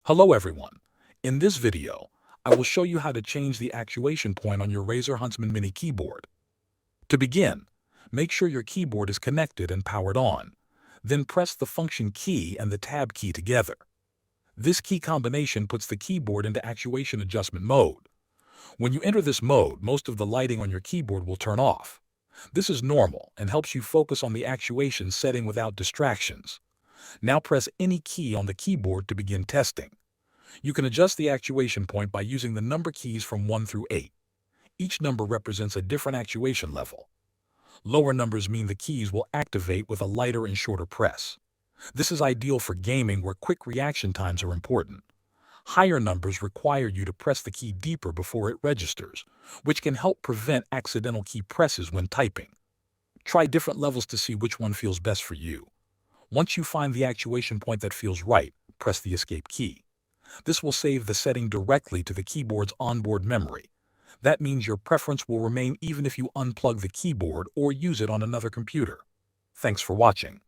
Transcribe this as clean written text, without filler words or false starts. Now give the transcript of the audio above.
Hello everyone. In this video, I will show you how to change the actuation point on your Razer Huntsman Mini keyboard. To begin, make sure your keyboard is connected and powered on. Then press the function key and the tab key together. This key combination puts the keyboard into actuation adjustment mode. When you enter this mode, most of the lighting on your keyboard will turn off. This is normal and helps you focus on the actuation setting without distractions. Now press any key on the keyboard to begin testing. You can adjust the actuation point by using the number keys from 1 through 8. Each number represents a different actuation level. Lower numbers mean the keys will activate with a lighter and shorter press. This is ideal for gaming where quick reaction times are important. Higher numbers require you to press the key deeper before it registers, which can help prevent accidental key presses when typing. Try different levels to see which one feels best for you. Once you find the actuation point that feels right, press the escape key. This will save the setting directly to the keyboard's onboard memory. That means your preference will remain even if you unplug the keyboard or use it on another computer. Thanks for watching.